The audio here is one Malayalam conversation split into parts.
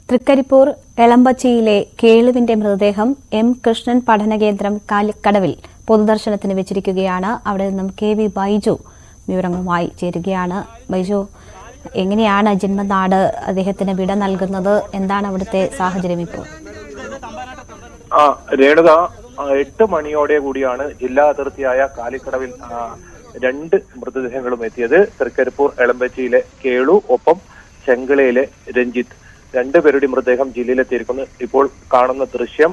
തൃക്കരിപ്പൂർ എളമ്പച്ചിയിലെ കേളുവിന്റെ മൃതദേഹം എം കൃഷ്ണൻ പഠനകേന്ദ്രം കാലിക്കടവിൽ പൊതുദർശനത്തിന് വെച്ചിരിക്കുകയാണ്. അവിടെ നിന്നും KV ബൈജു വിവരങ്ങളുമായി ചേരുകയാണ്. ബൈജു, എങ്ങനെയാണ് ജന്മനാട് അദ്ദേഹത്തിന് വിട നൽകുന്നത്? എന്താണ് അവിടുത്തെ സാഹചര്യം ഇപ്പോൾ? രേണുക 8 മണിയോടെ കൂടിയാണ് ജില്ലാ അതിർത്തിയായ കാലിക്കടവിൽ 2 മൃതദേഹങ്ങളും എത്തിയത്. തൃക്കരിപ്പൂർ എളമ്പച്ചിയിലെ കേളു, ഒപ്പം ചെങ്കളയിലെ രഞ്ജിത്ത്, 2 പേരുടെ മൃതദേഹം ജില്ലയിലെത്തിയിരിക്കുന്നു. ഇപ്പോൾ കാണുന്ന ദൃശ്യം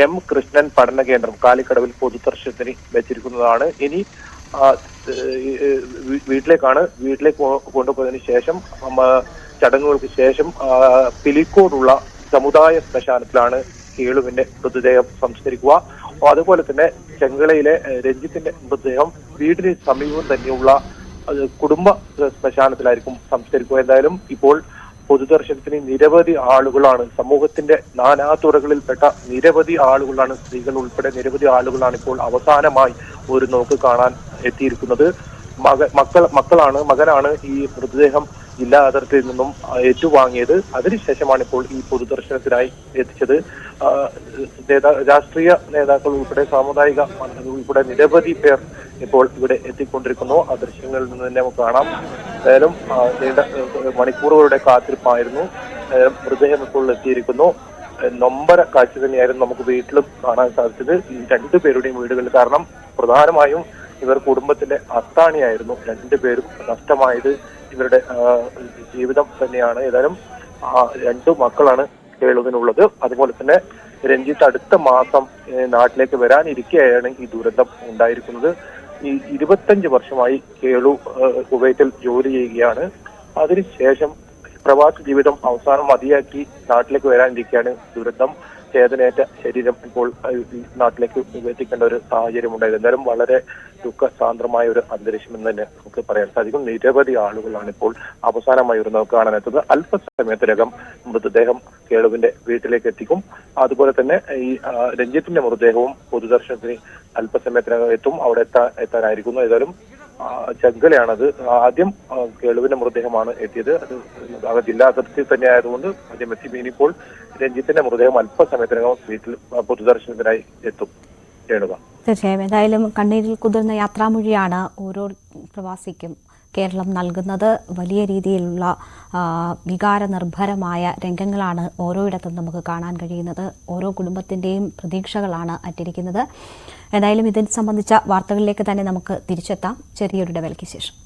എം കൃഷ്ണൻ പഠന കേന്ദ്രം കാലിക്കടവിൽ പൊതുദർശനത്തിന് വെച്ചിരിക്കുന്നതാണ്. ഇനി വീട്ടിലേക്ക് കൊണ്ടുപോയതിനു ശേഷം ചടങ്ങുകൾക്ക് ശേഷം പിലിക്കോടുള്ള സമുദായ ശ്മശാനത്തിലാണ് കേളുവിന്റെ മൃതദേഹം സംസ്കരിക്കുക. അതുപോലെ തന്നെ ചെങ്കളയിലെ രഞ്ജിത്തിന്റെ മൃതദേഹം വീടിന് സമീപം തന്നെയുള്ള കുടുംബ ശ്മശാനത്തിലായിരിക്കും സംസ്കരിക്കുക. എന്തായാലും ഇപ്പോൾ പൊതുദർശനത്തിന് നിരവധി ആളുകളാണ്, സമൂഹത്തിന്റെ നാനാതുറകളിൽപ്പെട്ട നിരവധി ആളുകളാണ്, സ്ത്രീകൾ ഉൾപ്പെടെ നിരവധി ആളുകളാണ് ഇപ്പോൾ അവസാനമായി ഒരു നോക്ക് കാണാൻ എത്തിയിരിക്കുന്നത്. മകനാണ് ഈ മൃതദേഹം ജില്ലാ അതിർത്തിയിൽ നിന്നും ഏറ്റുവാങ്ങിയത്. അതിനുശേഷമാണ് ഇപ്പോൾ ഈ പൊതുദർശനത്തിനായി എത്തിച്ചത്. രാഷ്ട്രീയ നേതാക്കൾ ഉൾപ്പെടെ സാമുദായിക ഉൾപ്പെടെ നിരവധി പേർ ഇപ്പോൾ ഇവിടെ എത്തിക്കൊണ്ടിരിക്കുന്നു. ആ ദൃശ്യങ്ങളിൽ നിന്ന് തന്നെ നമുക്ക് കാണാം. എന്തായാലും നീണ്ട മണിക്കൂറുകളുടെ കാത്തിരിപ്പായിരുന്നു. മൃതദേഹം ഇപ്പോൾ എത്തിയിരിക്കുന്നു. നൊമ്പര കാഴ്ച തന്നെയായിരുന്നു നമുക്ക് വീട്ടിലും കാണാൻ സാധിച്ചത്. ഈ 2 പേരുടെയും വീടുകളിൽ, കാരണം പ്രധാനമായും ഇവർ കുടുംബത്തിന്റെ അത്താണിയായിരുന്നു. 2 പേരും നഷ്ടമായത് ഇവരുടെ ജീവിതം തന്നെയാണ്. ഏതായാലും 2 മക്കളാണ് കേളുവിനുള്ളത്. അതുപോലെ തന്നെ രഞ്ജിത്ത് അടുത്ത മാസം നാട്ടിലേക്ക് വരാനിരിക്കെയാണ് ഈ ദുരന്തം ഉണ്ടായിരിക്കുന്നത്. ഈ 25 വർഷമായി കേളു കുവൈറ്റിൽ ജോലി ചെയ്യുകയാണ്. അതിനുശേഷം പ്രവാസി ജീവിതം അവസാനം മതിയാക്കി നാട്ടിലേക്ക് വരാനിരിക്കുകയാണ് ദുരന്തം. ചേതനേറ്റ ശരീരം ഇപ്പോൾ നാട്ടിലേക്ക് എത്തിക്കേണ്ട ഒരു സാഹചര്യം ഉണ്ടായത്. എന്തായാലും വളരെ ദുഃഖസാന്ദ്രമായ ഒരു അന്തരീക്ഷം എന്ന് തന്നെ നമുക്ക് പറയാൻ സാധിക്കും. നിരവധി ആളുകളാണ് ഇപ്പോൾ അവസാനമായി ഒരു നോക്ക് കാണാനെത്തുന്നത്. അല്പസമയത്തിനകം മൃതദേഹം കേളുവിന്റെ വീട്ടിലേക്ക് എത്തിക്കും. അതുപോലെ തന്നെ ഈ രഞ്ജിത്തിന്റെ മൃതദേഹവും പൊതുദർശനത്തിന് അല്പസമയത്തിനകം എത്തും. അവിടെ എത്താനായിരിക്കുന്നു. ഏതായാലും ചെങ്കലയാണത്. ആദ്യം കേളുവിന്റെ മൃതദേഹമാണ് എത്തിയത്. അത് ജില്ലാ അതിർത്തി തന്നെ ആയതുകൊണ്ട് ആദ്യം എത്തി. ഇനിയിപ്പോൾ രഞ്ജിത്തിന്റെ മൃതദേഹം അല്പസമയത്തിനകം വീട്ടിൽ പൊതുദർശനത്തിനായി എത്തും. തീർച്ചയായും എന്തായാലും കണ്ണീരിൽ കുതിർന്ന യാത്രാമൊഴിയാണ് ഓരോ പ്രവാസിക്കും കേരളം നൽകുന്നത്. വലിയ രീതിയിലുള്ള വികാരനിർഭരമായ രംഗങ്ങളാണ് ഓരോയിടത്തും നമുക്ക് കാണാൻ കഴിയുന്നത്. ഓരോ കുടുംബത്തിൻ്റെയും പ്രതീക്ഷകളാണ് അറ്റിരിക്കുന്നത്. എന്തായാലും ഇതിനെ സംബന്ധിച്ച വാർത്തകളിലേക്ക് തന്നെ നമുക്ക് തിരിച്ചെത്താം ചെറിയൊരു ഇടവേളയ്ക്ക് ശേഷം.